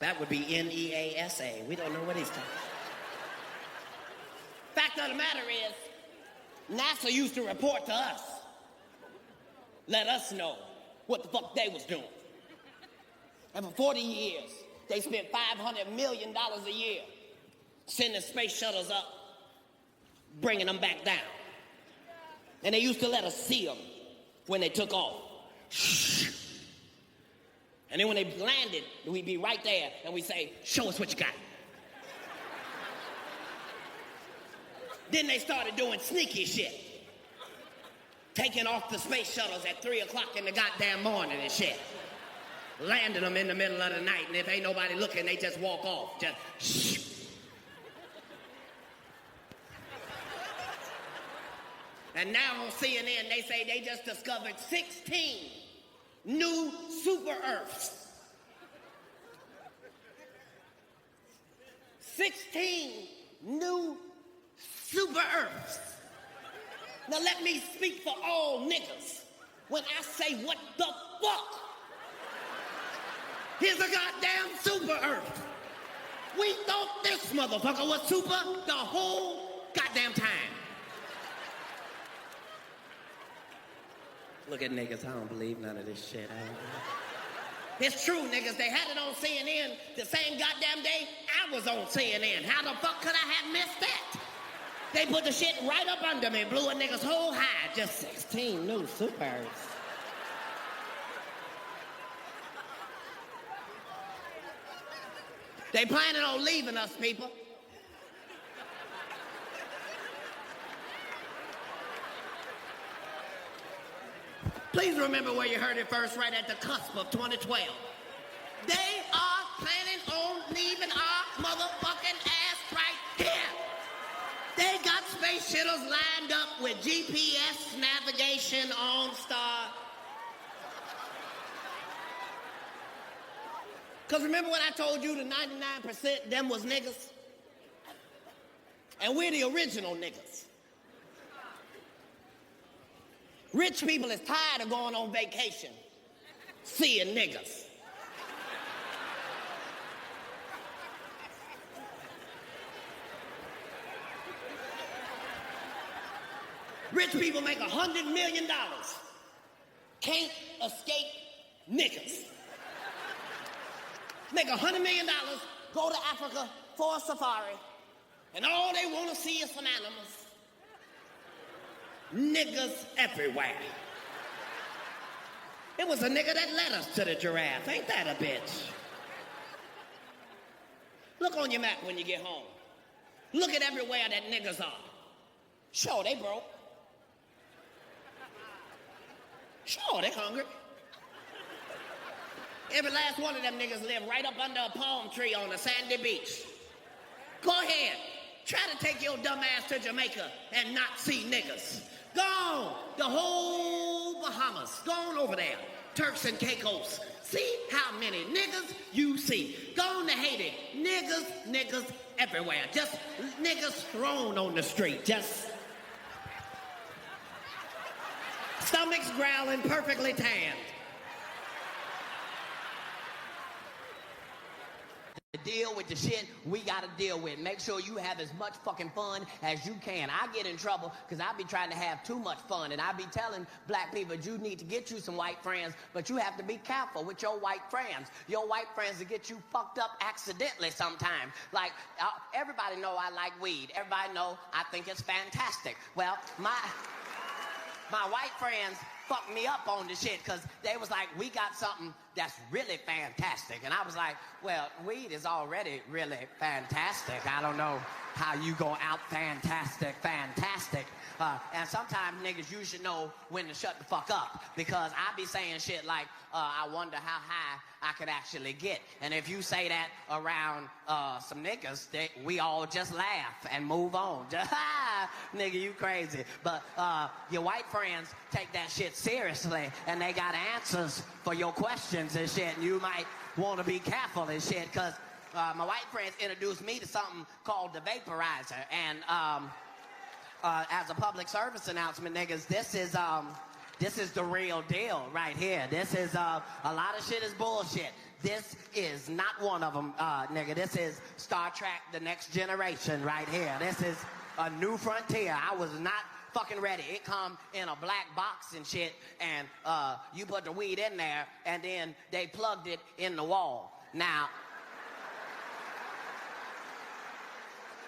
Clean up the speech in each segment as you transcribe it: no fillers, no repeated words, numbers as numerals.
That would be N-E-A-S-A. We don't know what he's talking about. Fact of the matter is, NASA used to report to us, let us know what the fuck they was doing. And for 40 years, they spent $500 million a year sending space shuttles up, bringing them back down. And they used to let us see them when they took off. And then when they landed, we'd be right there and we'd say, show us what you got. Then they started doing sneaky shit. Taking off the space shuttles at 3 o'clock in the goddamn morning and shit. Landing them in the middle of the night, and if ain't nobody looking, they just walk off. Just shh. And now on CNN, they say they just discovered 16 new super Earths. 16 new super Earths. Now let me speak for all niggas. When I say what the fuck, here's a goddamn super Earth. We thought this motherfucker was super the whole goddamn time. Look at niggas, I don't believe none of this shit. It's true, niggas. They had it on CNN the same goddamn day I was on CNN. How the fuck could I have missed that? They put the shit right up under me, blew a nigga's whole hide. Just 16 new supers. They planning on leaving us, people. Please remember where you heard it first, right at the cusp of 2012. They are planning on leaving our motherfucking ass right here. They got space shuttles lined up with GPS navigation on star. Because remember when I told you the 99% them was niggas? And we're the original niggas. Rich people is tired of going on vacation, seeing niggas. Rich people make $100 million. Can't escape niggas. Make $100 million, go to Africa for a safari, and all they want to see is some animals. Niggas everywhere. It was a nigga that led us to the giraffe. Ain't that a bitch? Look on your map when you get home. Look at everywhere that niggas are. Sure, they broke. Sure, they hungry. Every last one of them niggas live right up under a palm tree on a sandy beach. Go ahead. Try to take your dumb ass to Jamaica and not see niggas. Go on. The whole Bahamas. Go on over there. Turks and Caicos. See how many niggas you see. Go on to Haiti. Niggas everywhere. Just niggas thrown on the street. Just stomachs growling, perfectly tanned. Deal with the shit we gotta deal with. Make sure you have as much fucking fun as you can. I get in trouble because I be trying to have too much fun, and I be telling black people you need to get you some white friends, but you have to be careful with your white friends. Your white friends will get you fucked up accidentally sometimes. Like, everybody know I like weed. Everybody know I think it's fantastic. Well, my white friends fucked me up on the shit because they was like, we got something that's really fantastic. And I was like, well, weed is already really fantastic. I don't know how you go out fantastic. And sometimes niggas, you should know when to shut the fuck up, because I be saying shit like, I wonder how high I could actually get. And if you say that around some niggas, we all just laugh and move on. Just, nigga, you crazy. But your white friends take that shit seriously, and they got answers for your questions and shit, and you might want to be careful and shit, because my white friends introduced me to something called the vaporizer. And as a public service announcement, niggas, this is This is the real deal right here. This is, a lot of shit is bullshit. This is not one of them, nigga. This is Star Trek The Next Generation right here. This is a new frontier. I was not fucking ready. It come in a black box and shit, and you put the weed in there, and then they plugged it in the wall. Now,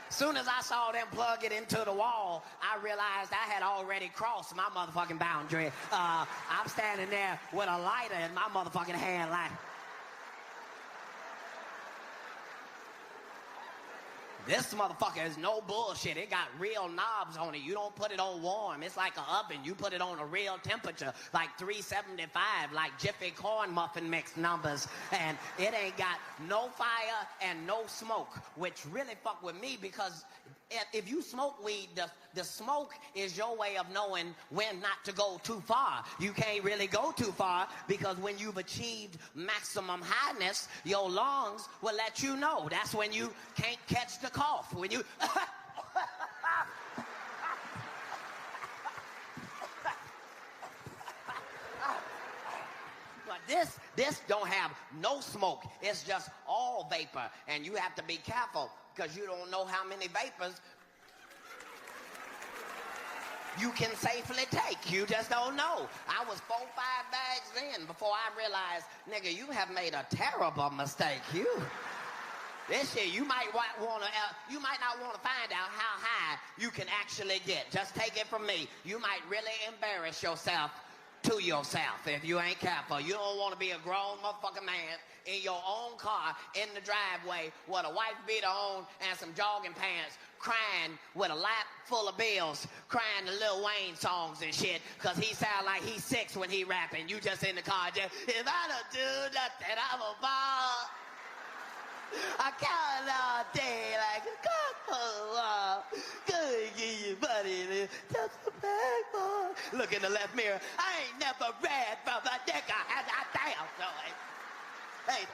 soon as I saw them plug it into the wall, I realized I had already crossed my motherfucking boundary. I'm standing there with a lighter in my motherfucking hand like... This motherfucker is no bullshit. It got real knobs on it. You don't put it on warm. It's like an oven. You put it on a real temperature, like 375, like Jiffy corn muffin mix numbers. And it ain't got no fire and no smoke, which really fuck with me because if you smoke weed, the smoke is your way of knowing when not to go too far. You can't really go too far because when you've achieved maximum highness, your lungs will let you know. That's when you can't catch the cough. When you... But this don't have no smoke. It's just all vapor. And you have to be careful because you don't know how many vapors you can safely take. You just don't know. I was 4 or 5 bags in before I realized, nigga, you have made a terrible mistake. This shit, you might not want to find out how high you can actually get. Just take it from me. You might really embarrass yourself to yourself if you ain't careful. You don't want to be a grown motherfucking man in your own car in the driveway with a wife beater on and some jogging pants, crying with a lap full of bills, crying the Lil Wayne songs and shit, because he sound like he's 6 when he rapping. You just in the car, just, if I don't do nothing, I'm a ball. I count all day like a couple. Good, give you money, just a bag, boy. Look in the left mirror. I ain't never read from the dick I had that damn noise. Hey,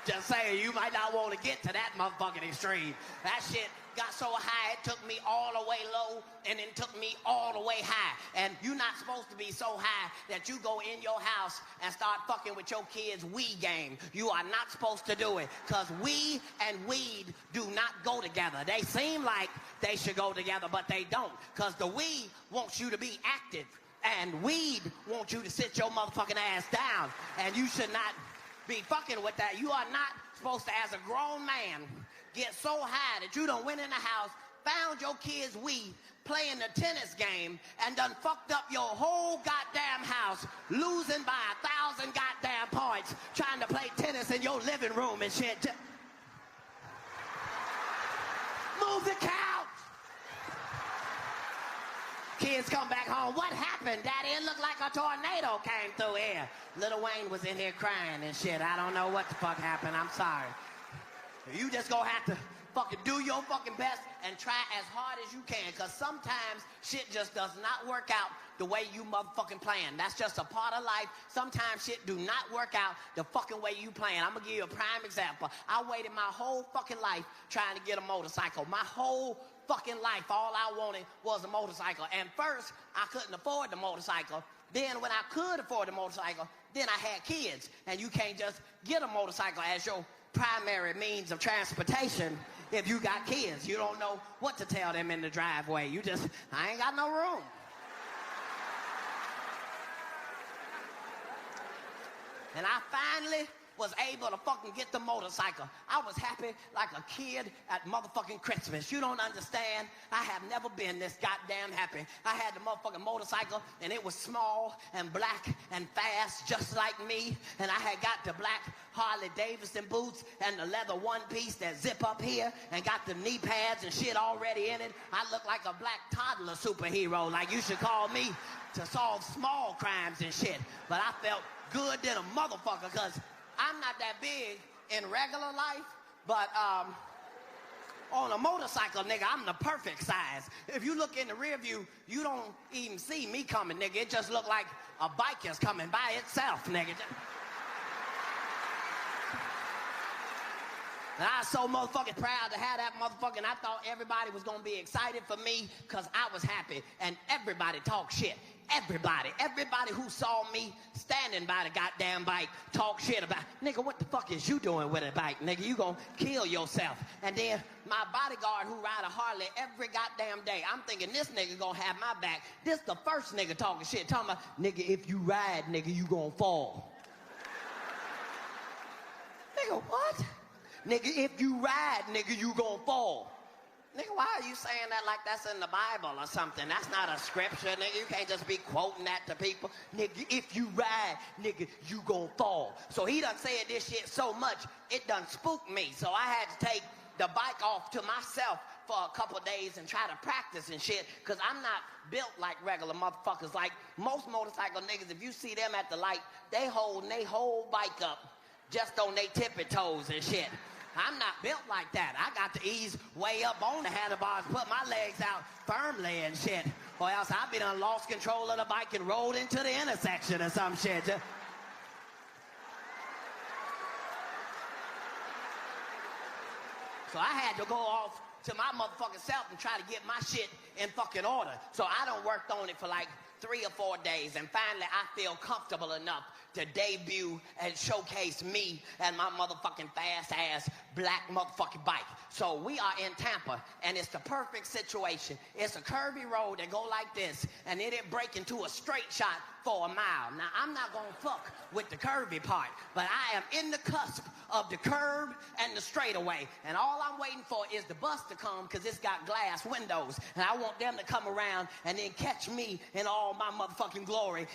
just saying, you might not want to get to that motherfucking extreme. That shit got so high, it took me all the way low, and then took me all the way high. And you're not supposed to be so high that you go in your house and start fucking with your kids' Wii game. You are not supposed to do it, because Wii and weed do not go together. They seem like they should go together, but they don't, because the Wii wants you to be active, and weed wants you to sit your motherfucking ass down, and you should not be fucking with that. You are not supposed to, as a grown man, get so high that you done went in the house, found your kids' Wii, playing the tennis game, and done fucked up your whole goddamn house, losing by 1,000 goddamn points, trying to play tennis in your living room and shit. Move the couch! Kids come back home. What happened, Daddy? It looked like a tornado came through here. Lil Wayne was in here crying and shit. I don't know what the fuck happened. I'm sorry. You just gonna have to fucking do your fucking best and try as hard as you can, because sometimes shit just does not work out the way you motherfucking plan. That's just a part of life. Sometimes shit do not work out the fucking way you plan. I'm gonna give you a prime example. I waited my whole fucking life trying to get a motorcycle. My whole fucking life, all I wanted was a motorcycle. And first, I couldn't afford the motorcycle. Then when I could afford the motorcycle, then I had kids. And you can't just get a motorcycle as your primary means of transportation if you got kids. You don't know what to tell them in the driveway. You just, I ain't got no room. And I finally was able to fucking get the motorcycle. I was happy like a kid at motherfucking Christmas. You don't understand. I have never been this goddamn happy. I had the motherfucking motorcycle, and it was small and black and fast, just like me. And I had got the black Harley Davidson boots and the leather one-piece that zip up here and got the knee pads and shit already in it. I look like a black toddler superhero, like you should call me to solve small crimes and shit. But I felt good than a motherfucker, because I'm not that big in regular life, but on a motorcycle, nigga, I'm the perfect size. If you look in the rear view, you don't even see me coming, nigga. It just look like a bike is coming by itself, nigga. And I was so motherfucking proud to have that motherfucker, and I thought everybody was gonna be excited for me because I was happy, and everybody talked shit. Everybody who saw me standing by the goddamn bike talk shit about, nigga, what the fuck is you doing with a bike? Nigga, you gonna kill yourself. And then my bodyguard who ride a Harley every goddamn day, I'm thinking this nigga gonna have my back. This the first nigga talking shit, talking about, nigga, if you ride, nigga, you gonna fall. Nigga, what? Nigga, if you ride, nigga, you gonna fall. Nigga, why are you saying that like that's in the Bible or something? That's not a scripture, nigga. You can't just be quoting that to people. Nigga, if you ride, nigga, you gon' fall. So he done said this shit so much, it done spooked me. So I had to take the bike off to myself for a couple days and try to practice and shit, because I'm not built like regular motherfuckers. Like most motorcycle niggas, if you see them at the light, they holding they whole bike up just on they tippy toes and shit. I'm not built like that. I got to ease way up on the handlebars, put my legs out firmly and shit, or else I'd be done lost control of the bike and rolled into the intersection or some shit. So I had to go off to my motherfucking self and try to get my shit in fucking order. So I done worked on it for like 3 or 4 days, and finally I feel comfortable enough to debut and showcase me and my motherfucking fast-ass black motherfucking bike. So we are in Tampa, and it's the perfect situation. It's a curvy road that go like this, and then it break into a straight shot for a mile. Now, I'm not gonna fuck with the curvy part, but I am in the cusp of the curb and the straightaway, and all I'm waiting for is the bus to come, because it's got glass windows, and I want them to come around and then catch me in all my motherfucking glory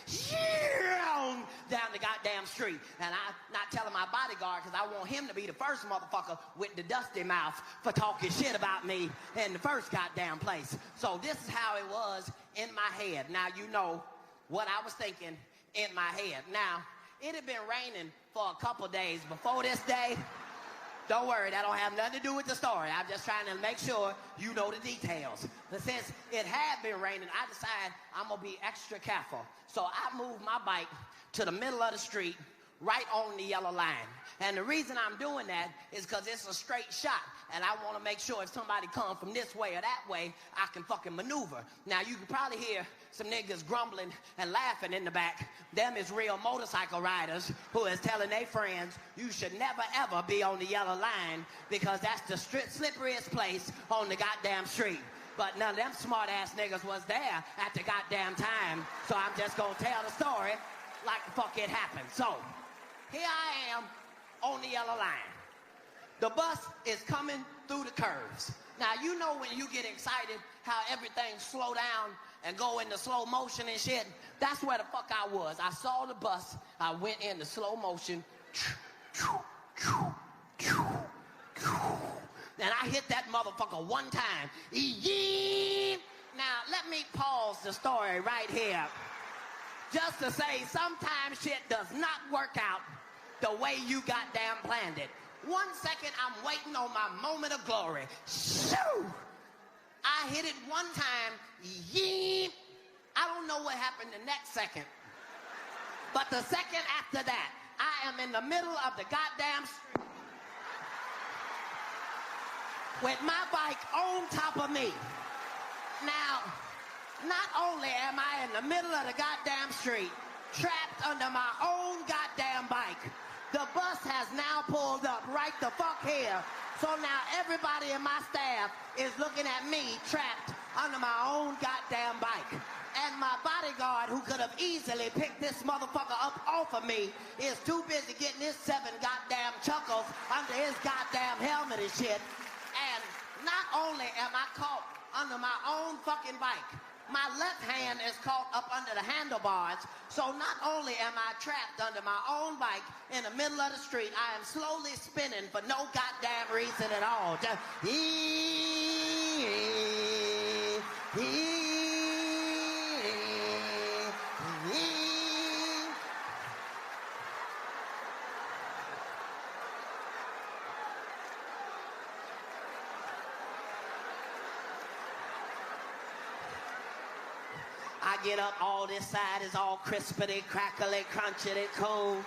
down the goddamn street. And I'm not telling my bodyguard, because I want him to be the first motherfucker with the dusty mouth for talking shit about me in the first goddamn place. So this is how it was in my head. Now you know what I was thinking in my head. Now, it had been raining for a couple days before this day. Don't worry, that don't have nothing to do with the story. I'm just trying to make sure you know the details. But since it had been raining, I decided I'm gonna be extra careful. So I moved my bike to the middle of the street, right on the yellow line. And the reason I'm doing that is because it's a straight shot, and I want to make sure if somebody comes from this way or that way, I can fucking maneuver. Now, you can probably hear some niggas grumbling and laughing in the back. Them is real motorcycle riders who is telling their friends, you should never, ever be on the yellow line, because that's the slipperiest place on the goddamn street. But none of them smart-ass niggas was there at the goddamn time, so I'm just going to tell the story like the fuck it happened. So, here I am on the yellow line. The bus is coming through the curves. Now, you know when you get excited how everything slow down and go into slow motion and shit? That's where the fuck I was. I saw the bus. I went into slow motion. And I hit that motherfucker one time. Now, let me pause the story right here, just to say sometimes shit does not work out the way you goddamn planned it. 1 second, I'm waiting on my moment of glory. Shoo! I hit it one time. Yeep! I don't know what happened the next second. But the second after that, I am in the middle of the goddamn street with my bike on top of me. Now, not only am I in the middle of the goddamn street, trapped under my own goddamn bike, the bus has now pulled up right the fuck here. So now everybody in my staff is looking at me trapped under my own goddamn bike. And my bodyguard, who could have easily picked this motherfucker up off of me, is too busy getting his 7 goddamn chuckles under his goddamn helmet and shit. And not only am I caught under my own fucking bike, my left hand is caught up under the handlebars, so not only am I trapped under my own bike in the middle of the street, I am slowly spinning for no goddamn reason at all. Just I get up, all this side is all crispity, crackly, crunchity, cold.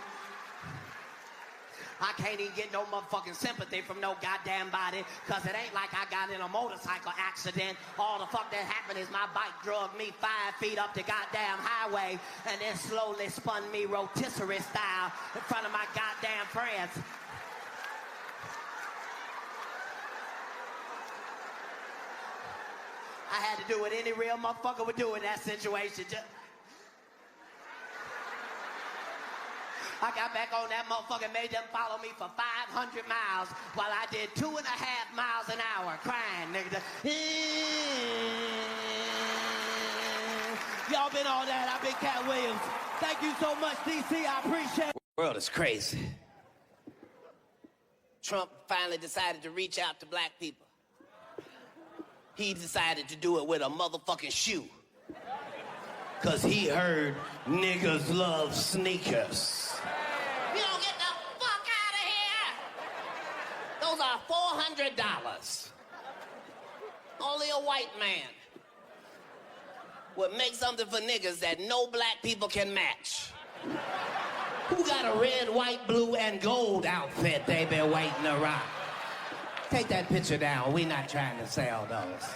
I can't even get no motherfucking sympathy from no goddamn body, cause it ain't like I got in a motorcycle accident. All the fuck that happened is my bike drug me 5 feet up the goddamn highway and then slowly spun me rotisserie style in front of my goddamn friends. I had to do what any real motherfucker would do in that situation. I got back on that motherfucker, made them follow me for 500 miles while I did 2.5 miles an hour crying, nigga. Y'all been on that. I've been Katt Williams. Thank you so much, DC. I appreciate it. The world is crazy. Trump finally decided to reach out to black people. He decided to do it with a motherfucking shoe. Cause he heard niggas love sneakers. You don't get the fuck out of here! Those are $400. Only a white man would make something for niggas that no black people can match. Who got a red, white, blue, and gold outfit they been waiting to rock? Take that picture down. We not trying to sell those.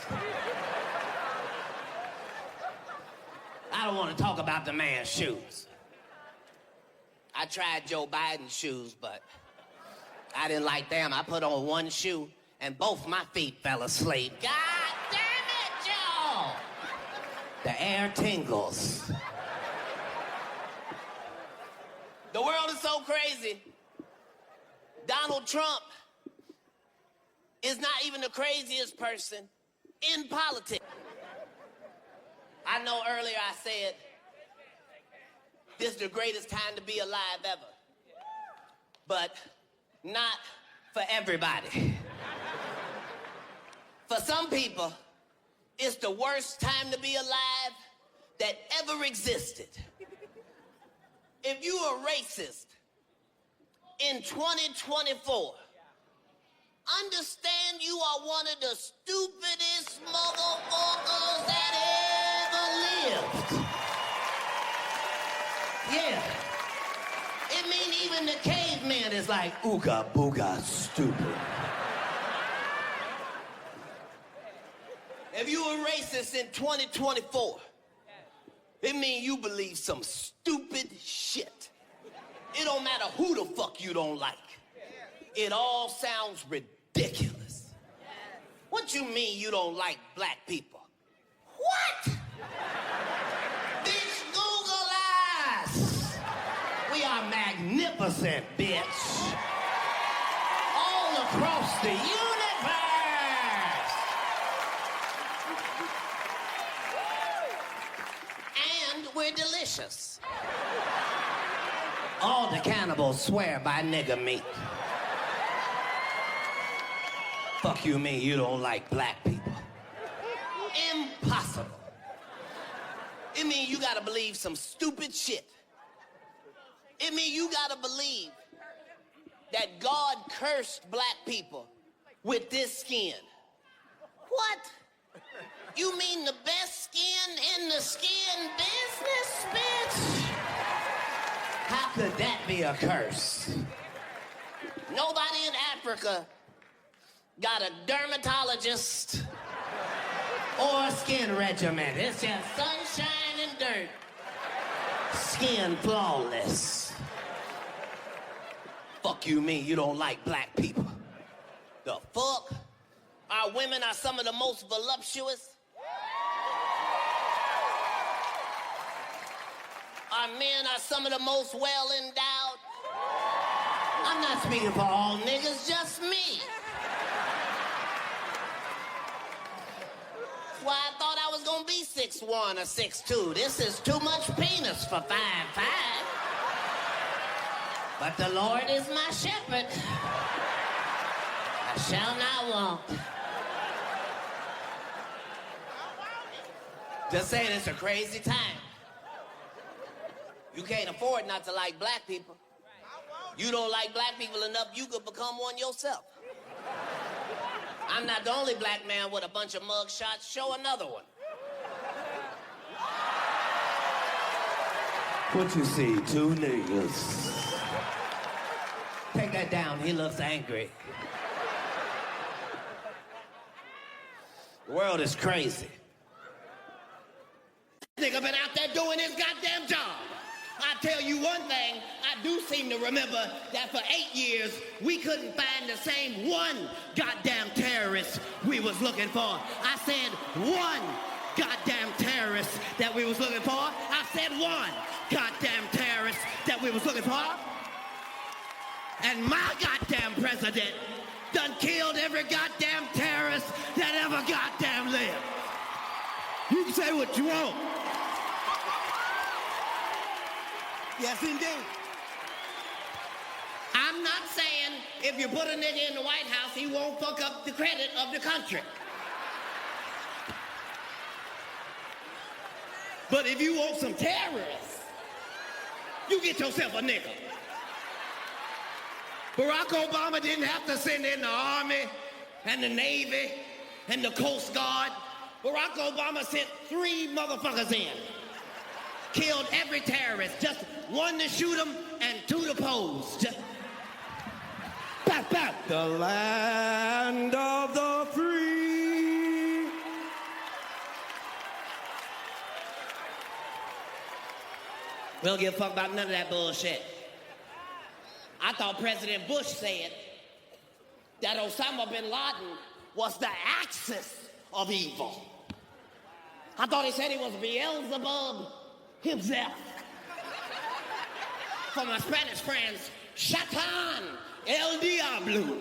I don't want to talk about the man's shoes. I tried Joe Biden's shoes, but I didn't like them. I put on one shoe, and both my feet fell asleep. God damn it, Joe! The air tingles. The world is so crazy. Donald Trump is not even the craziest person in politics. I know earlier I said, this is the greatest time to be alive ever. But not for everybody. For some people, it's the worst time to be alive that ever existed. If you are racist in 2024, understand you are one of the stupidest motherfuckers that ever lived. Yeah. It mean even the caveman is like, ooga booga stupid. If you a racist in 2024, it mean you believe some stupid shit. It don't matter who the fuck you don't like. It all sounds ridiculous. What you mean you don't like black people? What? Bitch, Google us. We are magnificent, bitch. All across the universe. And we're delicious. All the cannibals swear by nigger meat. Fuck you mean you don't like black people? Impossible. It mean you gotta believe some stupid shit. It mean you gotta believe that God cursed black people with this skin. What? You mean the best skin in the skin business, bitch? How could that be a curse? Nobody in Africa got a dermatologist or a skin regimen. It's just sunshine and dirt. Skin flawless. Fuck you mean you don't like black people? The fuck? Our women are some of the most voluptuous. Our men are some of the most well-endowed. I'm not speaking for all niggas, just me. That's why I thought I was gonna be 6'1" or 6'2". This is too much penis for 5'5". But the Lord is my shepherd. I shall not want. Just saying, it's a crazy time. You can't afford not to like black people. You don't like black people enough, you could become one yourself. I'm not the only black man with a bunch of mug shots. Show another one. What you see, two niggas take that down. He looks angry. The world is crazy. This nigga been out there doing his goddamn job. I tell you one thing, I do seem to remember that for 8 years, we couldn't find the same one goddamn terrorist we was looking for. I said one goddamn terrorist that we was looking for. I said one goddamn terrorist that we was looking for. And my goddamn president done killed every goddamn terrorist that ever goddamn lived. You can say what you want. Yes, indeed. I'm not saying if you put a nigga in the White House, he won't fuck up the credit of the country. But if you want some terrorists, you get yourself a nigga. Barack Obama didn't have to send in the Army and the Navy and the Coast Guard. Barack Obama sent 3 motherfuckers in. Killed every terrorist. Just 1 to shoot them and 2 to pose. Just... Bap, bap. The land of the free. We don't give a fuck about none of that bullshit. I thought President Bush said that Osama bin Laden was the axis of evil. I thought he said he was Beelzebub himself. For my Spanish friends, Shaitan, El Diablo.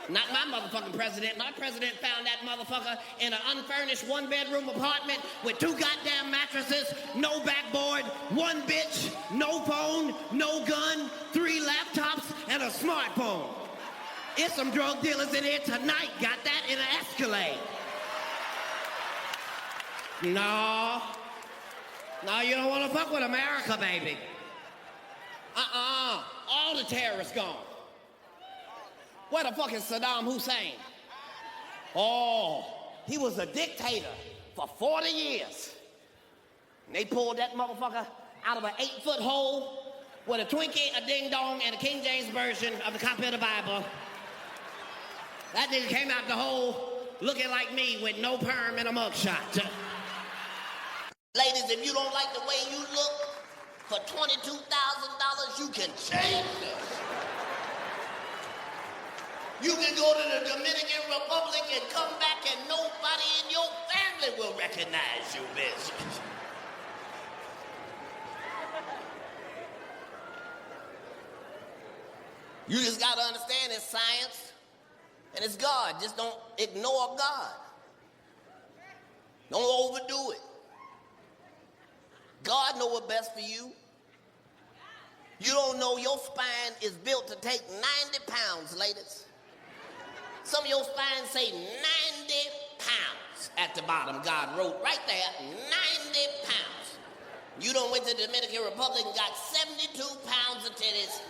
Not my motherfucking president. My president found that motherfucker in an unfurnished 1-bedroom apartment with 2 goddamn mattresses, no backboard, 1 bitch, no phone, no gun, 3 laptops, and a smartphone. It's some drug dealers in here tonight got that in an Escalade. No, you don't want to fuck with America, baby. All the terrorists gone. Where the fuck is Saddam Hussein? Oh, he was a dictator for 40 years. And they pulled that motherfucker out of an 8-foot hole with a Twinkie, a ding-dong, and a King James version of the copy of the Bible. That nigga came out the hole looking like me with no perm and a mugshot. Ladies, if you don't like the way you look, for $22,000, you can change this. You can go to the Dominican Republic and come back and nobody in your family will recognize you, bitch. You just gotta understand it's science and it's God. Just don't ignore God. Don't overdo it. God know what's best for you. You don't know your spine is built to take 90 pounds, ladies. Some of your spines say 90 pounds at the bottom. God wrote right there, 90 pounds. You done went to the Dominican Republic and got 72 pounds of titties,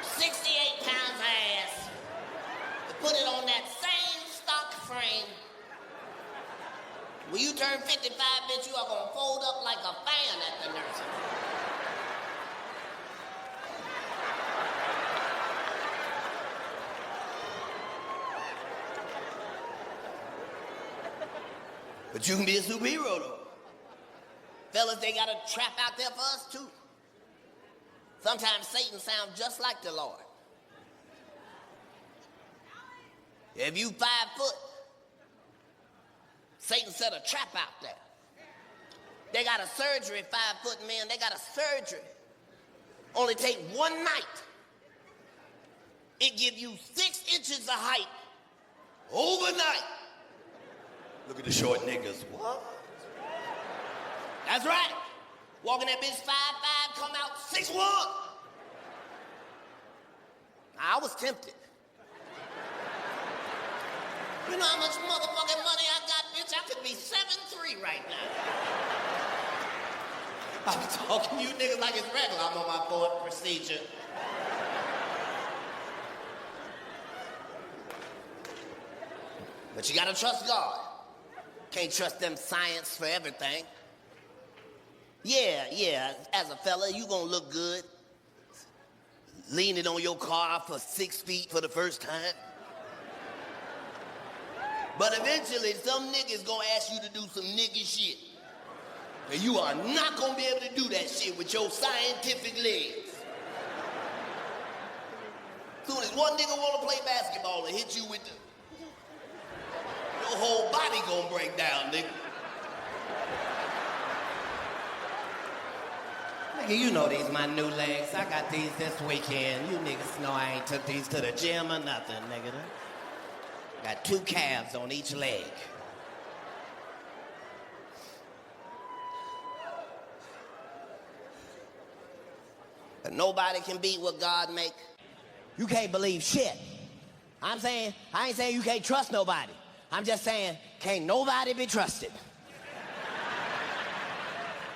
68 pounds of ass. To put it on that same stock frame. When you turn 55, bitch, you are gonna fold up like a fan at the nursing home. But you can be a superhero, though. Fellas, they got a trap out there for us, too. Sometimes Satan sounds just like the Lord. If you 5 foot, Satan set a trap out there. They got a surgery, 5-foot men, they got a surgery. Only take 1 night. It give you 6 inches of height overnight. Look at the short niggas. What? That's right. Walking that bitch 5'5", come out 6'1". I was tempted. You know how much motherfucking money I got, bitch? I could be 7'3" right now. I'm talking to you niggas like it's regular. I'm on my 4th procedure. But you gotta trust God. Can't trust them science for everything. Yeah, as a fella, you gonna look good. Leaning on your car for 6 feet for the first time. But eventually, some niggas gonna ask you to do some nigga shit. And you are not gonna be able to do that shit with your scientific legs. Soon as one nigga wanna play basketball and hit you with the... Your whole body gonna break down, nigga. Nigga, you know these my new legs. I got these this weekend. You niggas know I ain't took these to the gym or nothing, nigga. Got 2 calves on each leg. But nobody can beat what God make. You can't believe shit. I ain't saying you can't trust nobody. I'm just saying, can't nobody be trusted.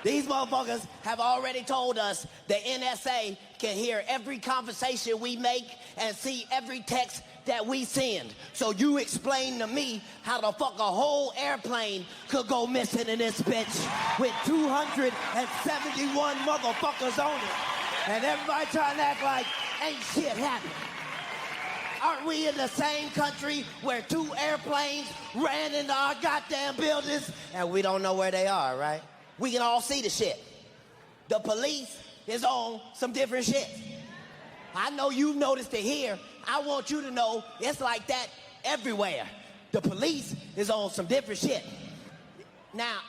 These motherfuckers have already told us the NSA can hear every conversation we make and see every text that we send. So you explain to me how the fuck a whole airplane could go missing in this bitch with 271 motherfuckers on it. And everybody trying to act like ain't shit happening. Aren't we in the same country where 2 airplanes ran into our goddamn buildings and we don't know where they are, right? We can all see the shit. The police is on some different shit. I know you've noticed it here. I want you to know it's like that everywhere. The police is on some different shit. Now,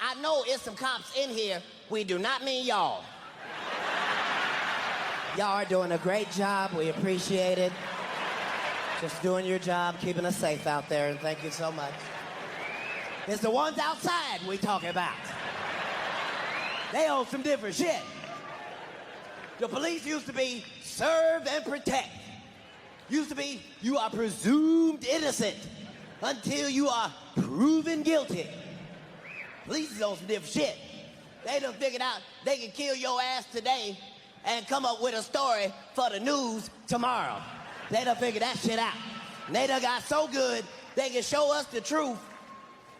I know it's some cops in here. We do not mean y'all. Y'all are doing a great job. We appreciate it. Just doing your job, keeping us safe out there, and thank you so much. It's the ones outside we talking about. They own some different shit. The police used to be serve and protect. Used to be you are presumed innocent until you are proven guilty. Police is on some different shit. They done figured out they can kill your ass today and come up with a story for the news tomorrow. They done figured that shit out. And they done got so good, they can show us the truth,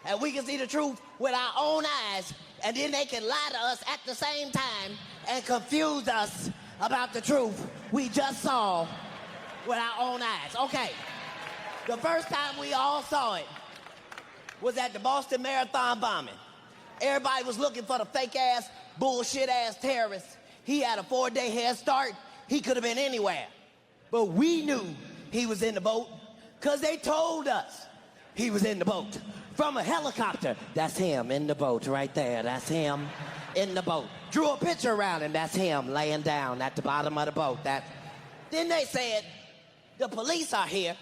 and we can see the truth with our own eyes, and then they can lie to us at the same time and confuse us about the truth we just saw with our own eyes. Okay, the first time we all saw it was at the Boston Marathon bombing. Everybody was looking for the fake-ass, bullshit-ass terrorist. He had a 4-day head start. He could have been anywhere. But we knew he was in the boat because they told us he was in the boat. From a helicopter, that's him in the boat right there. That's him in the boat. Drew a picture around him, that's him laying down at the bottom of the boat. Then they said, the police are here.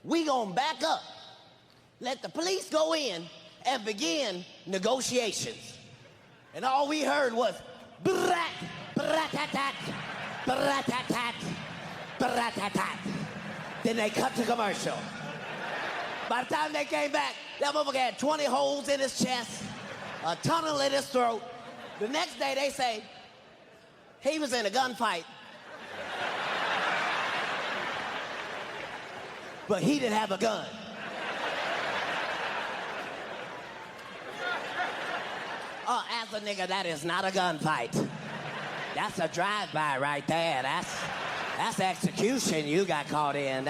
We gonna back up. Let the police go in and begin negotiations. And all we heard was, brat, brat-tat-tat, brat-tat-tat, brat-tat-tat. Then they cut to commercial. By the time they came back, that motherfucker had 20 holes in his chest, a tunnel in his throat. The next day they say, he was in a gunfight. But he didn't have a gun. As a nigga, that is not a gunfight. That's a drive-by right there. That's execution you got caught in.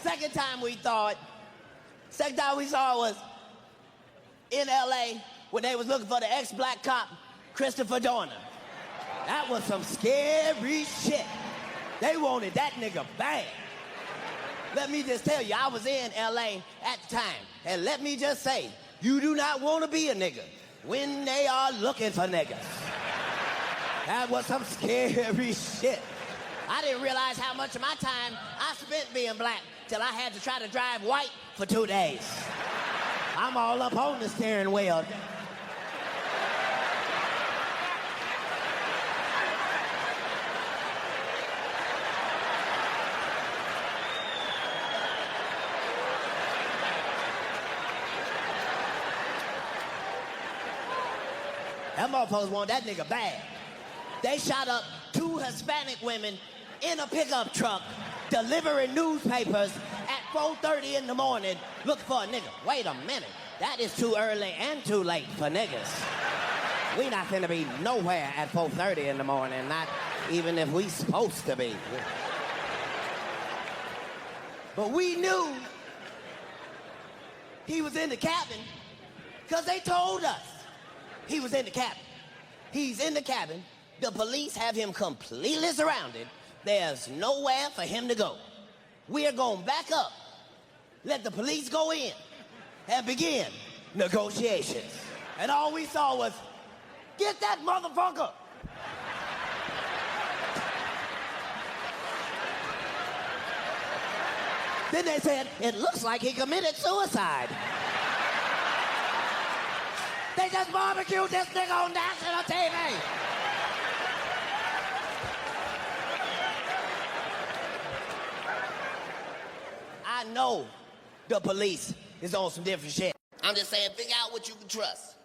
Second time we saw it was in LA when they was looking for the ex-black cop, Christopher Dorner. That was some scary shit. They wanted that nigga bad. Let me just tell you, I was in LA at the time, and let me just say, you do not want to be a nigga when they are looking for niggas. That was some scary shit. I didn't realize how much of my time I spent being black till I had to try to drive white for 2 days. I'm all up on the steering wheel. Them motherfuckers want that nigga bad. They shot up 2 Hispanic women in a pickup truck delivering newspapers at 4:30 in the morning looking for a nigga. Wait a minute. That is too early and too late for niggas. We not finna be nowhere at 4:30 in the morning, not even if we supposed to be. But we knew he was in the cabin because they told us he was in the cabin. He's in the cabin. The police have him completely surrounded. There's nowhere for him to go. We are going back up. Let the police go in and begin negotiations. And all we saw was, get that motherfucker. Then they said, it looks like he committed suicide. They just barbecued this nigga on national TV. I know the police is on some different shit. I'm just saying, figure out what you can trust.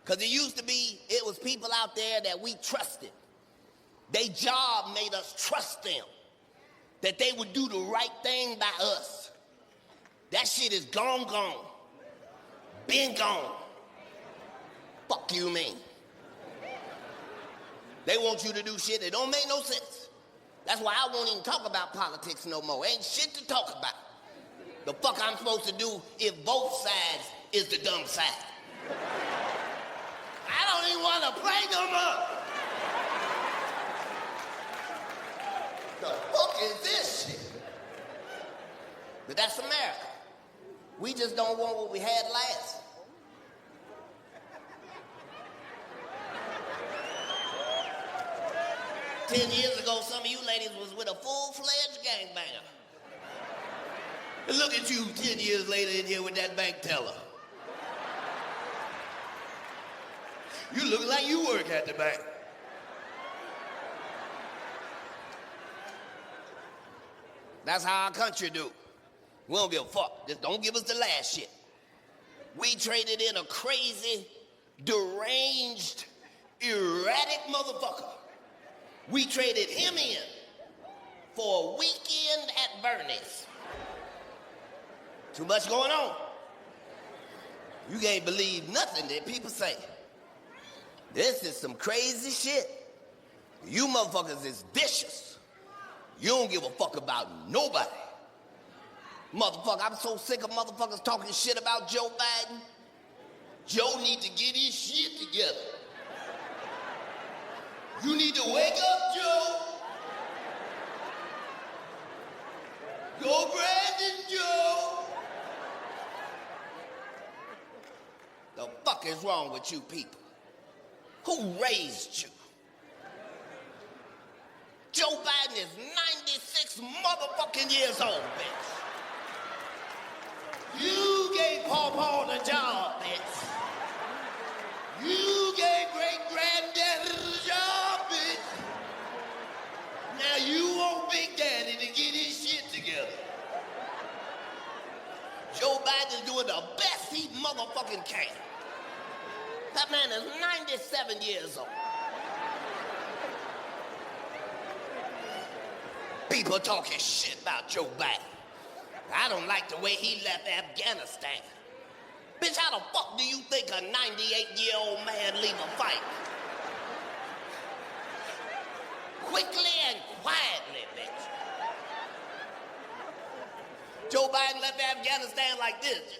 Because it used to be, it was people out there that we trusted. Their job made us trust them. That they would do the right thing by us. That shit is gone. Been gone. Fuck you mean. They want you to do shit that don't make no sense. That's why I won't even talk about politics no more. Ain't shit to talk about. The fuck I'm supposed to do if both sides is the dumb side? I don't even want to play no more. The fuck is this shit? But that's America. We just don't want what we had last. Ten years ago, some of you ladies was with a full-fledged gangbanger. And look at you 10 years later in here with that bank teller. You look like you work at the bank. That's how our country do. We don't give a fuck. Just don't give us the last shit. We traded in a crazy, deranged, erratic motherfucker. We traded him in for a weekend at Bernie's. Too much going on. You can't believe nothing that people say. This is some crazy shit. You motherfuckers is vicious. You don't give a fuck about nobody. Motherfucker, I'm so sick of motherfuckers talking shit about Joe Biden. Joe need to get his shit together. You need to wake up, Joe. Go Brandon, Joe. The fuck is wrong with you people? Who raised you? Joe Biden is 96 motherfucking years old, bitch. You gave Paw the job, bitch. You gave great-granddaddy the job, bitch. Now you want Big Daddy to get his shit together. Joe Biden is doing the best he motherfucking can. That man is 97 years old. People talking shit about Joe Biden. I don't like the way he left Afghanistan. Bitch, how the fuck do you think a 98-year-old man leave a fight? Quickly and quietly, bitch. Joe Biden left Afghanistan like this.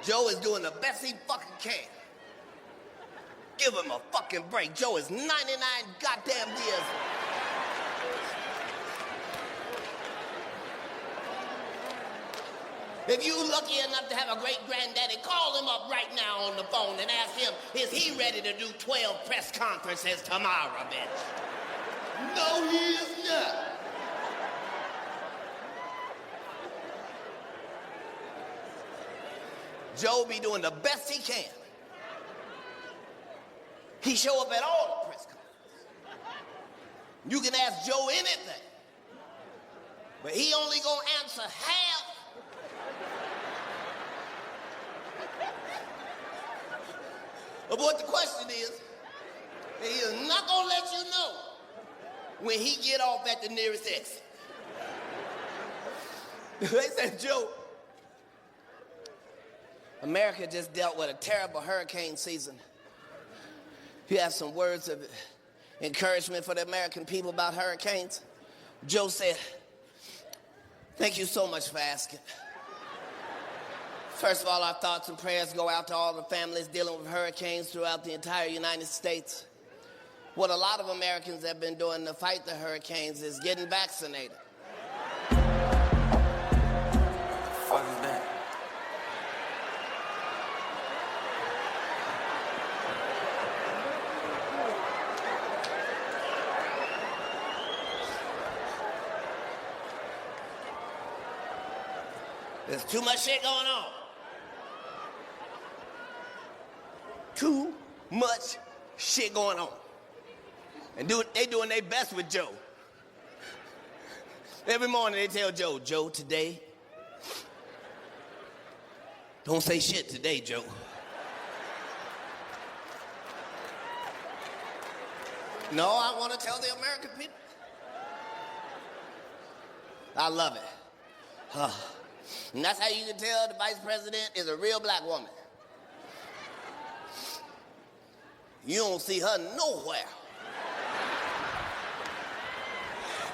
Joe is doing the best he fucking can. Give him a fucking break. Joe is 99 goddamn years old. If you lucky enough to have a great granddaddy, call him up right now on the phone and ask him, is he ready to do 12 press conferences tomorrow, bitch? No, he is not. Joe be doing the best he can. He show up at all the press conferences. You can ask Joe anything, but he only gonna answer half. But what the question is, He is not gonna let you know when he get off at the nearest exit. They said, Joe, America just dealt with a terrible hurricane season. You have some words of encouragement for the American people about hurricanes? Joe said, thank you so much for asking. First of all, our thoughts and prayers go out to all the families dealing with hurricanes throughout the entire United States. What a lot of Americans have been doing to fight the hurricanes is getting vaccinated. Fuck is that? There's too much shit going on. Too much shit going on. And they doing their best with Joe. Every morning they tell Joe, Joe, today, don't say shit today, Joe. No, I want to tell the American people. I love it. And that's how you can tell the vice president is a real black woman. You don't see her nowhere.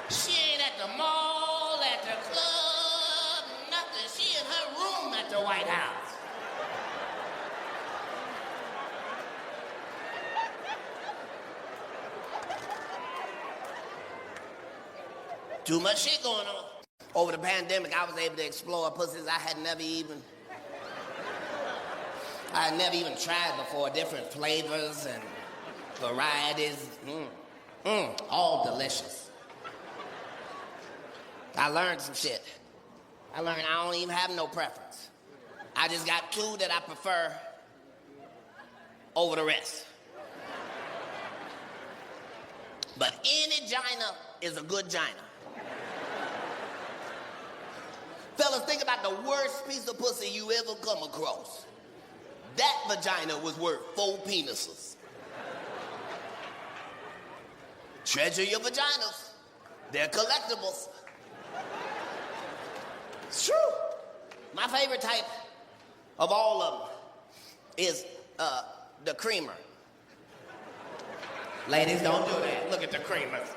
She ain't at the mall, at the club, nothing. She in her room at the White House. Too much shit going on. Over the pandemic, I was able to explore pussies I had never even tried before. Different flavors and varieties. All delicious. I learned some shit. I learned I don't even have no preference. I just got two that I prefer over the rest. But any gina is a good gina. Fellas, think about the worst piece of pussy you ever come across. That vagina was worth 4 penises. Treasure your vaginas. They're collectibles. It's true. My favorite type of all of them is the creamer. Ladies, don't do that. Look at the creamers.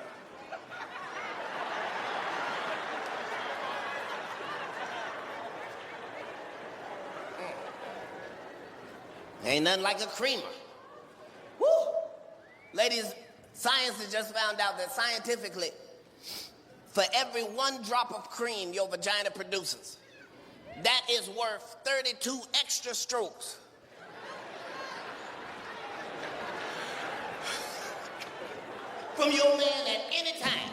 Ain't nothing like a creamer. Woo! Ladies, science has just found out that scientifically, for every 1 drop of cream your vagina produces, that is worth 32 extra strokes. From your man at any time.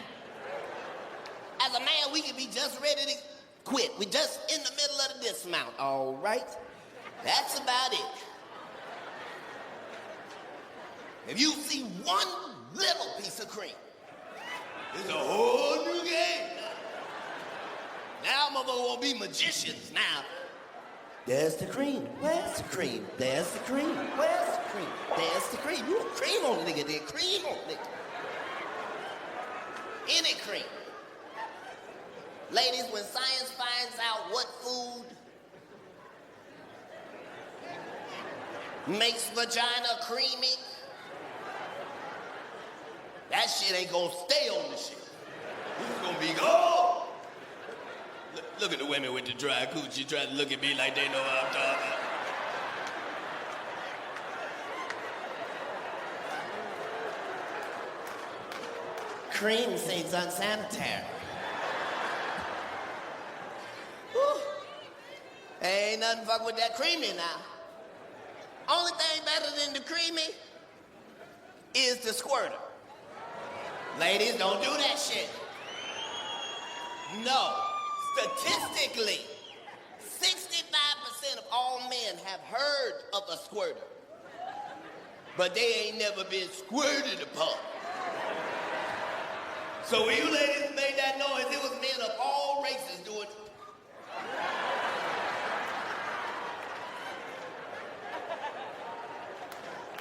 As a man, we can be just ready to quit. We just in the middle of the dismount. All right? That's about it. If you see 1 little piece of cream, it's a whole new game. Now motherfuckers will be magicians now. There's the cream. Where's the cream? There's the cream. Where's the cream? There's the cream. You a cream on the nigga there. Cream on the nigga. Any cream. Ladies, when science finds out what food makes vagina creamy, that shit ain't gonna stay on the shit. It's gonna be gone. Look at the women with the dry coochie trying to look at me like they know what I'm talking about. Cream seems unsanitary. Whew. Ain't nothing fuck with that creamy now. Only thing better than the creamy is the squirter. Ladies, don't do that shit. No. Statistically, 65% of all men have heard of a squirter, but they ain't never been squirted upon. So when you ladies made that noise, it was men of all races doing it.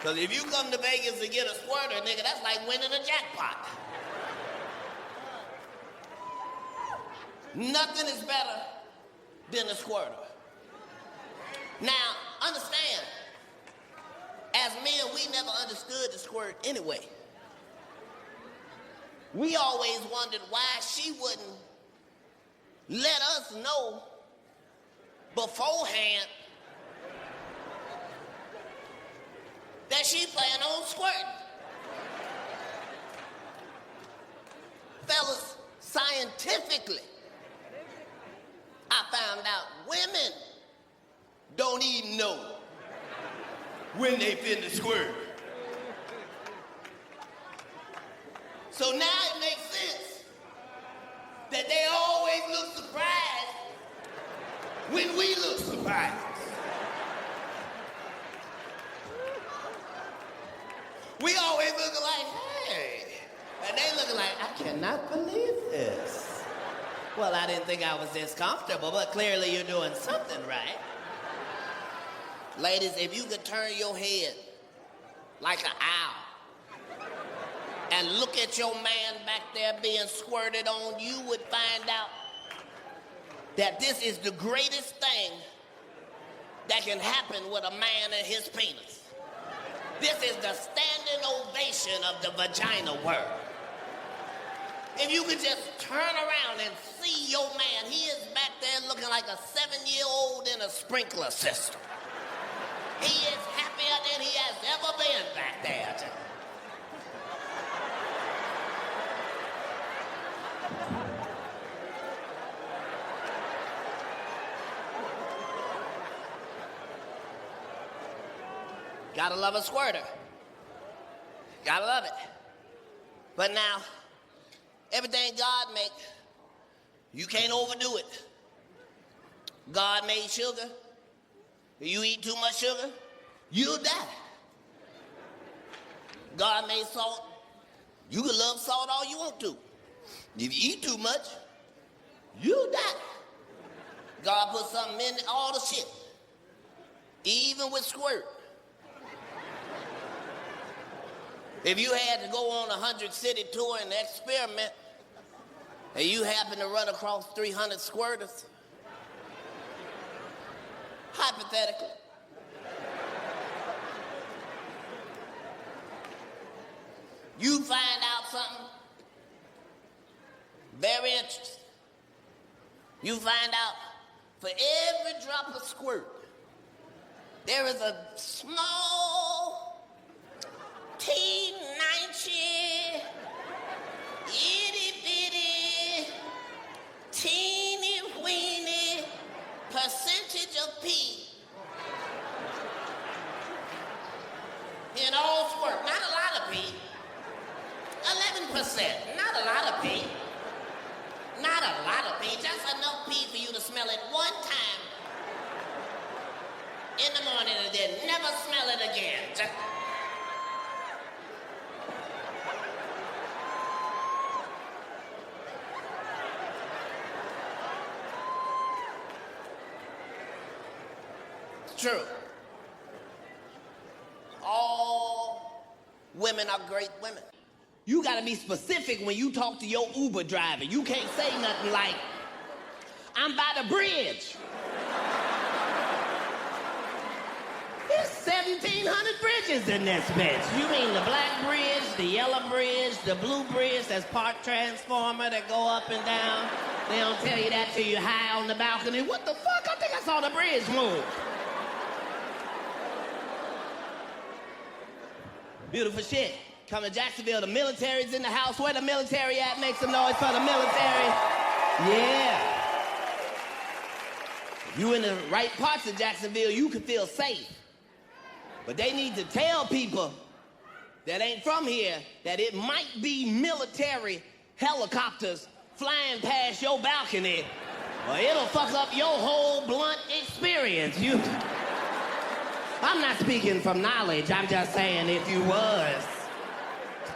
Because if you come to Vegas to get a squirter, nigga, that's like winning a jackpot. Nothing is better than a squirter. Now, understand, as men, we never understood the squirt anyway. We always wondered why she wouldn't let us know beforehand that she planned on squirting. Fellas, scientifically, I found out women don't even know when they finna squirt. So now it makes sense that they always look surprised when we look surprised. We always looking like, hey, and they looking like, I cannot believe this. Well, I didn't think I was this comfortable, but clearly you're doing something right. Ladies, if you could turn your head like an owl and look at your man back there being squirted on, you would find out that this is the greatest thing that can happen with a man and his penis. This is the standing ovation of the vagina world. If you could just turn around and see your man, he is back there looking like a 7-year-old in a sprinkler system. He is happier than he has ever been back there. Gotta love a squirter. Gotta love it. But now, everything God make, you can't overdo it. God made sugar. If you eat too much sugar, you'll die. God made salt. You can love salt all you want to. If you eat too much, you'll die. God put something in all the shit. Even with squirt. If you had to go on a 100-city tour and experiment, and you happen to run across 300 squirters, hypothetically, you find out something very interesting. You find out for every drop of squirt, there is a small, teeny-ninety, itty-bitty, teeny-weeny percentage of pee in all squirt. Not a lot of pee. 11%. Not a lot of pee. Not a lot of pee. Just enough pee for you to smell it one time in the morning and then never smell it again. True. All women are great women. You gotta be specific when you talk to your Uber driver. You can't say nothing like, I'm by the bridge. There's 1,700 bridges in this bitch. You mean the black bridge, the yellow bridge, the blue bridge that's part transformer that go up and down? They don't tell you that till you're high on the balcony. What the fuck? I think I saw the bridge move. Beautiful shit. Coming to Jacksonville, the military's in the house. Where the military at? Make some noise for the military. Yeah. If you in the right parts of Jacksonville, you can feel safe. But they need to tell people that ain't from here that it might be military helicopters flying past your balcony, or it'll fuck up your whole blunt experience. I'm not speaking from knowledge. I'm just saying if you was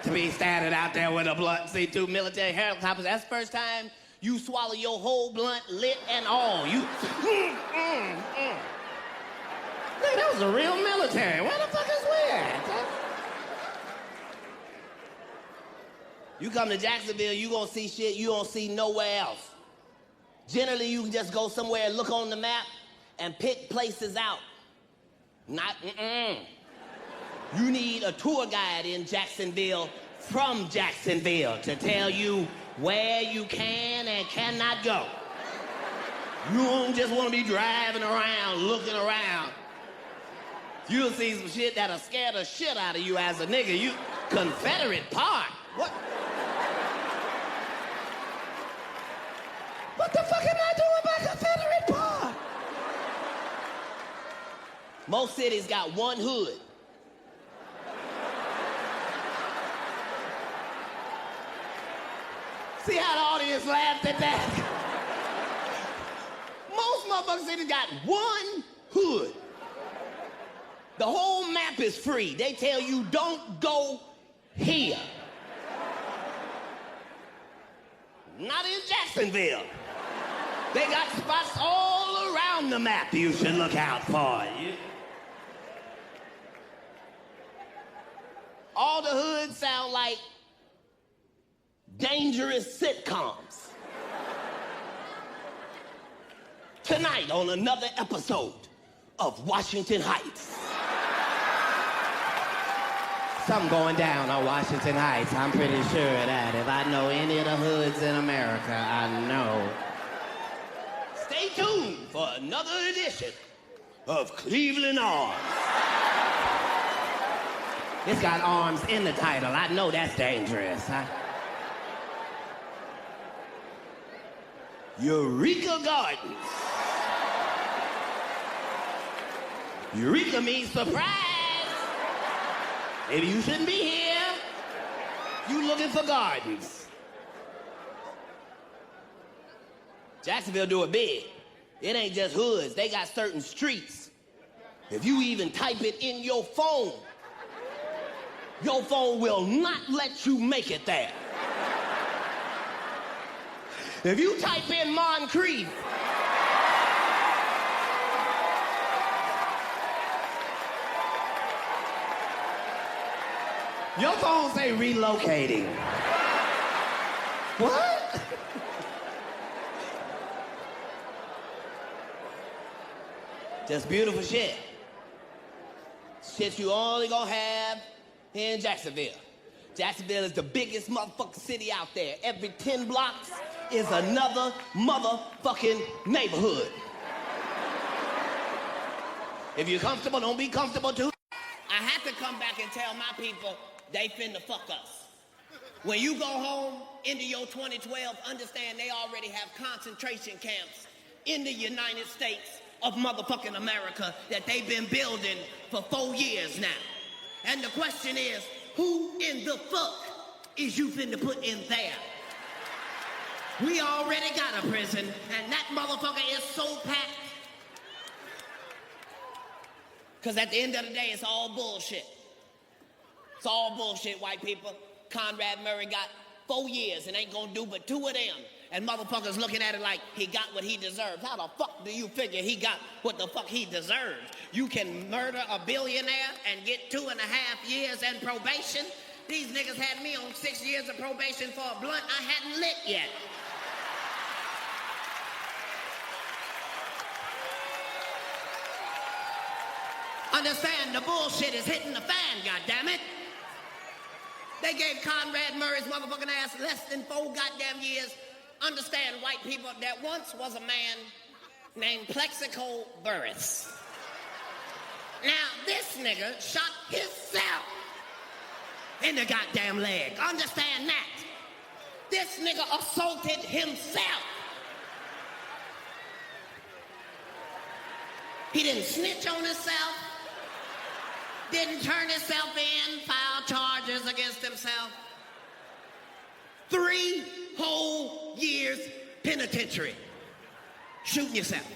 to be standing out there with a blunt, see two military helicopters, that's the first time you swallow your whole blunt lit and all. Nigga, that was a real military. Where the fuck is we at? You come to Jacksonville, you gonna see shit you don't see nowhere else. Generally, you can just go somewhere and look on the map and pick places out. You need a tour guide in Jacksonville from Jacksonville to tell you where you can and cannot go. You don't just want to be driving around, looking around. You'll see some shit that'll scare the shit out of you as a nigga. You Confederate Park. What? What the fuck am I doing by Confederate Park? Most cities got one hood. See how the audience laughed at that? Most motherfucking cities got one hood. The whole map is free. They tell you don't go here. Not in Jacksonville. They got spots all around the map you should look out for. All the hoods sound like dangerous sitcoms. Tonight on another episode of Washington Heights. Something going down on Washington Heights. I'm pretty sure of that. If I know any of the hoods in America, I know. Stay tuned for another edition of Cleveland Arms. It's got arms in the title. I know that's dangerous, huh? Eureka Gardens. Eureka means surprise. Maybe you shouldn't be here. You looking for gardens. Jacksonville do it big. It ain't just hoods. They got certain streets. If you even type it in your phone will not let you make it there. If you type in Moncrief, your phone say relocating. What? Just beautiful shit. Shit you only gonna have in Jacksonville. Jacksonville is the biggest motherfucking city out there. Every 10 blocks is another motherfucking neighborhood. If you're comfortable, don't be comfortable too. I have to come back and tell my people they finna fuck us. When you go home into your 2012, understand they already have concentration camps in the United States of motherfucking America that they've been building for 4 years now. And the question is, who in the fuck is you finna put in there? We already got a prison, and that motherfucker is so packed. Because at the end of the day, it's all bullshit. It's all bullshit, white people. Conrad Murray got 4 years and ain't gonna do but 2 of them. And motherfuckers looking at it like he got what he deserves. How the fuck do you figure he got what the fuck he deserves? You can murder a billionaire and get 2.5 years in probation? These niggas had me on 6 years of probation for a blunt I hadn't lit yet. Understand, the bullshit is hitting the fan, goddammit. They gave Conrad Murray's motherfucking ass less than 4 goddamn years. Understand, white people, there once was a man named Plexico Burris. Now, this nigga shot himself in the goddamn leg. Understand that. This nigga assaulted himself. He didn't snitch on himself. Didn't turn himself in, file charges against himself. 3 whole years penitentiary. Shooting yourself.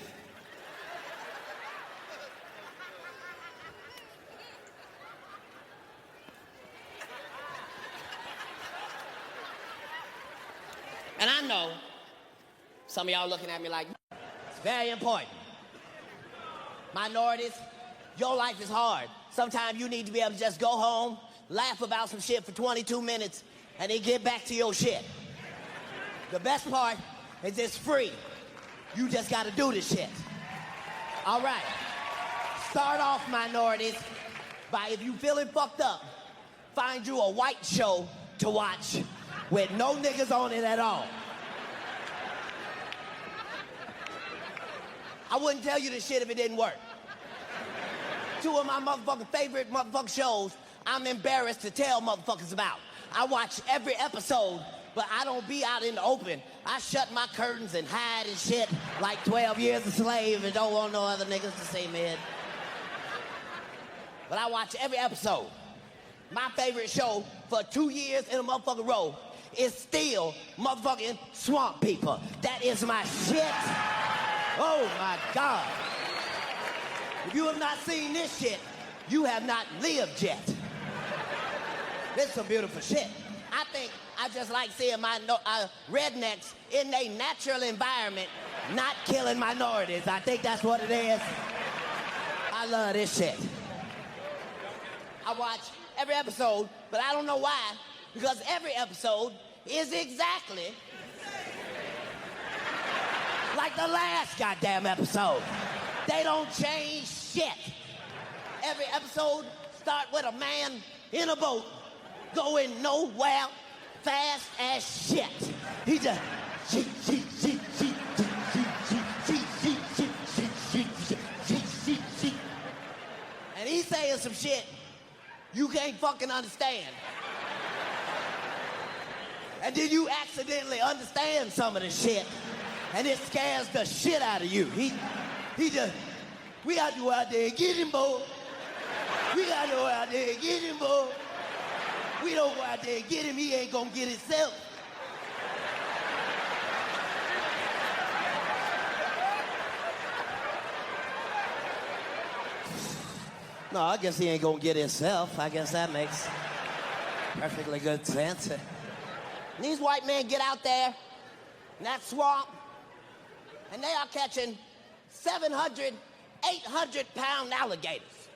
And I know some of y'all looking at me like, it's very important. Minorities, Your life is hard. Sometimes you need to be able to just go home, laugh about some shit for 22 minutes, and then get back to your shit. The best part is it's free. You just gotta do this shit. All right. Start off, minorities, by if you feeling fucked up, find you a white show to watch with no niggas on it at all. I wouldn't tell you this shit if it didn't work. Two of my motherfucking favorite motherfucking shows I'm embarrassed to tell motherfuckers about. I watch every episode, but I don't be out in the open. I shut my curtains and hide and shit like 12 years a slave and don't want no other niggas to see me. But I watch every episode. My favorite show for 2 years in a motherfucking row is still motherfucking Swamp People. That is my shit. Oh my God. If you have not seen this shit, you have not lived yet. This is some beautiful shit. I think I just like seeing my rednecks in their natural environment, not killing minorities. I think that's what it is. I love this shit. I watch every episode, but I don't know why, because every episode is exactly like the last goddamn episode. They don't change shit. Every episode start with a man in a boat going nowhere fast as shit. He just and he's saying some shit you can't fucking understand. And then you accidentally understand some of the shit, and it scares the shit out of you. He just, we got to go out there and get him, boy. We got to go out there and get him, boy. We don't go out there and get him, he ain't gonna get himself. No, I guess he ain't gonna get himself. I guess that makes perfectly good sense. And these white men get out there in that swamp, and they are catching 700, 800-pound alligators.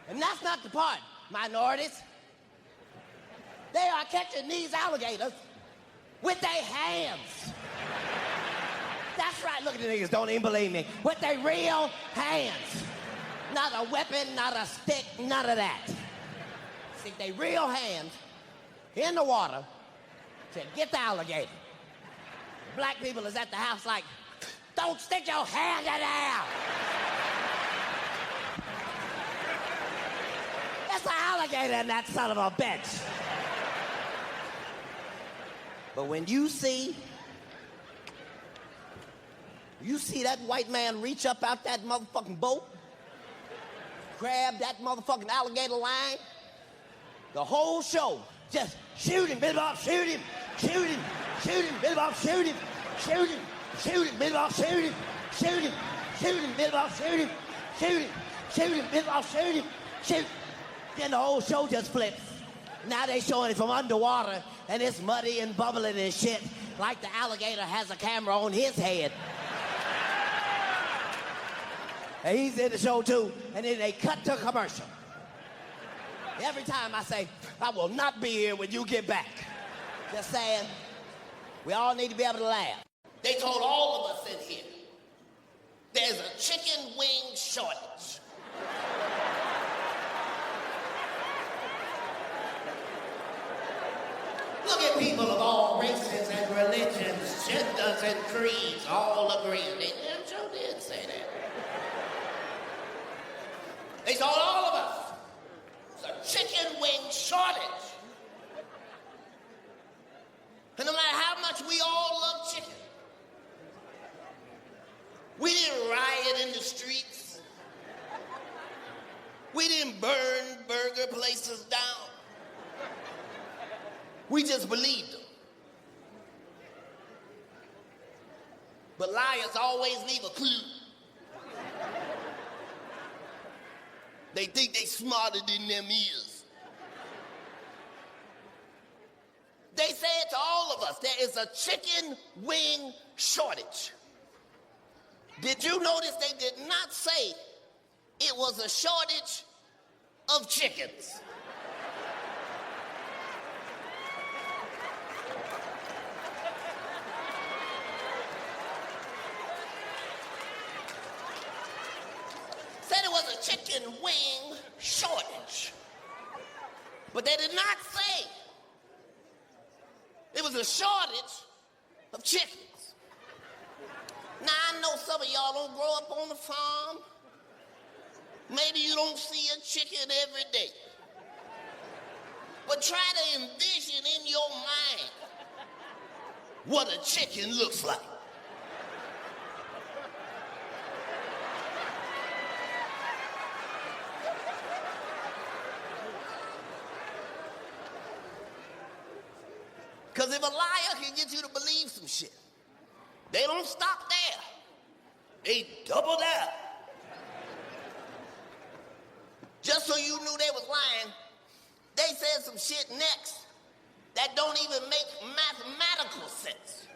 And that's not the part, minorities. They are catching these alligators with their hands. That's right, look at the niggas, don't even believe me. With their real hands. Not a weapon, not a stick, none of that. Stick their real hands in the water to get the alligator. Black people is at the house like, don't stick your hand in there. That's an alligator in that son of a bitch. But when you see that white man reach up out that motherfucking boat, grab that motherfucking alligator line, the whole show, just shoot him, Billy Bob, shoot him, shoot him, shoot him, Billy Bob, shoot him, shoot him, shoot him, Billy Bob, shoot him, shoot him, shoot him, Billy Bob, shoot him, shoot him, shoot him, Billy Bob, shoot him, shoot. Then the whole show just flips. Now they showing it from underwater, and it's muddy and bubbling and shit, like the alligator has a camera on his head. And he's in the show too, and then they cut to commercial. Every time I say, I will not be here when you get back. Just saying, we all need to be able to laugh. They told all of us in here, there's a chicken wing shortage. Look at people of all races and religions, genders and creeds, all agreeing. They damn sure did say that. They told all of us, it's a chicken wing shortage. And no matter how much we all love chicken, we didn't riot in the streets. We didn't burn burger places down. We just believed them. But liars always leave a clue. They think they smarter than them is. They said to all of us, there is a chicken wing shortage. Did you notice they did not say it was a shortage of chickens. Said it was a chicken wing shortage. But they did not say it was a shortage of chickens. Now, I know some of y'all don't grow up on the farm. Maybe you don't see a chicken every day. But try to envision in your mind what a chicken looks like. Because if a liar can get you to believe some shit, they don't stop there. They double down. Just so you knew they was lying, they said some shit next that don't even make mathematical sense.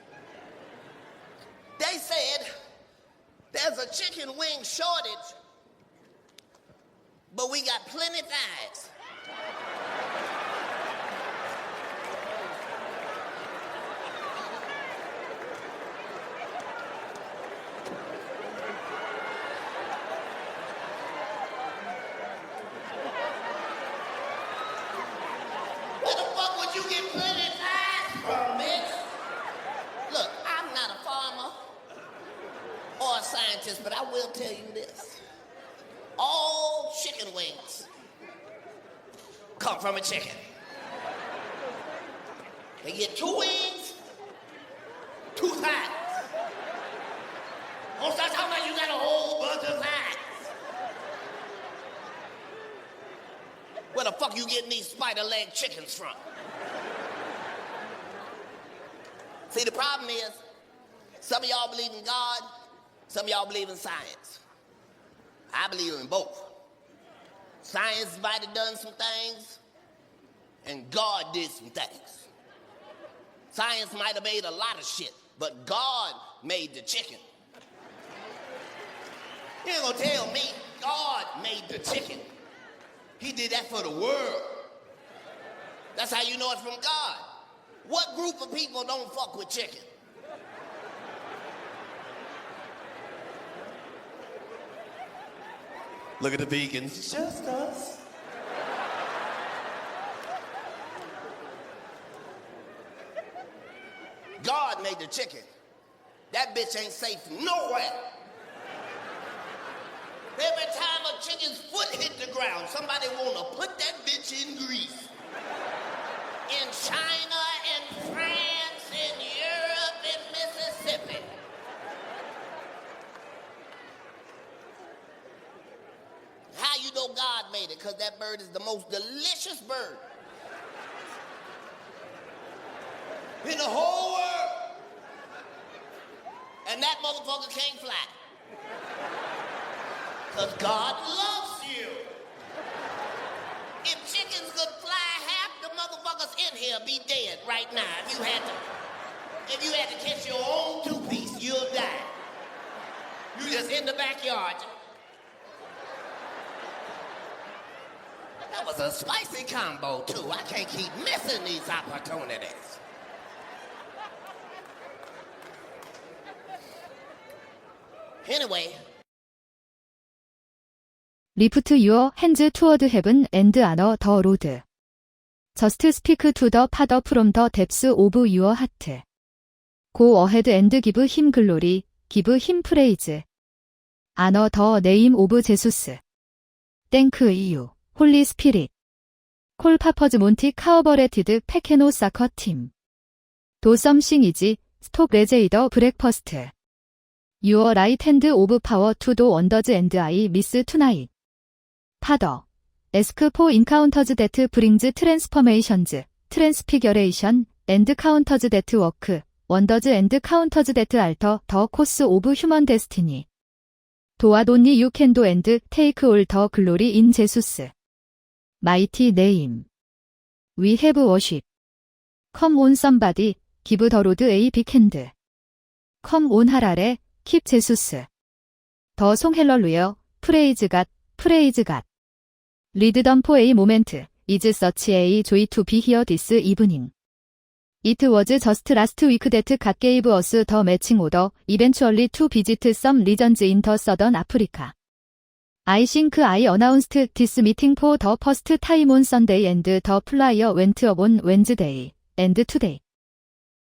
They said there's a chicken wing shortage, but we got plenty thighs. You get plenty thighs from it. Look, I'm not a farmer or a scientist, but I will tell you this. All chicken wings come from a chicken. They get 2 wings, 2 thighs. Don't start talking about you got a whole bunch of thighs. Where the fuck you getting these spider leg chickens from? See, the problem is, some of y'all believe in God, some of y'all believe in science. I believe in both. Science might have done some things, and God did some things. Science might have made a lot of shit, but God made the chicken. You ain't gonna tell me God made the chicken. He did that for the world. That's how you know it's from God. What group of people don't fuck with chicken? Look at the vegans. It's just us. God made the chicken. That bitch ain't safe nowhere. Every time a chicken's foot hit the ground, somebody wanna put that bitch in grease. In China, in France, in Europe, in Mississippi. How you know God made it? Because that bird is the most delicious bird in the whole world. And that motherfucker can't fly. Because God loves you. If chickens could fly, half the motherfuckers in here be dead right now. If you had to catch your own 2-piece, you'll die. You just in the backyard. That was a spicy combo, too. I can't keep missing these opportunities. Anyway. Lift your hands toward heaven and honor the Lord. Just speak to the Father from the depths of your heart. Go ahead and give him glory, give him praise. Honor the name of Jesus. Thank you, Holy Spirit. Call Papa's Monty Carbureted Pekeno Soccer Team. Do something easy, stop raise the breakfast. Your right hand of power to do wonders and I miss tonight. Father, ask for encounters that brings transformations, transfiguration, and counters that work, wonders and counters that alter the course of human destiny. Do what only you can do and take all the glory in Jesus' mighty name. We have worship. Come on somebody, give the Lord a big hand. Come on 하라레, keep Jesus. The song Hallelujah, praise God, praise God. Read them for a moment. Is such a joy to be here this evening. It was just last week that God gave us the matching order, eventually to visit some regions in the southern Africa. I think I announced this meeting for the first time on Sunday and the flyer went up on Wednesday, and today.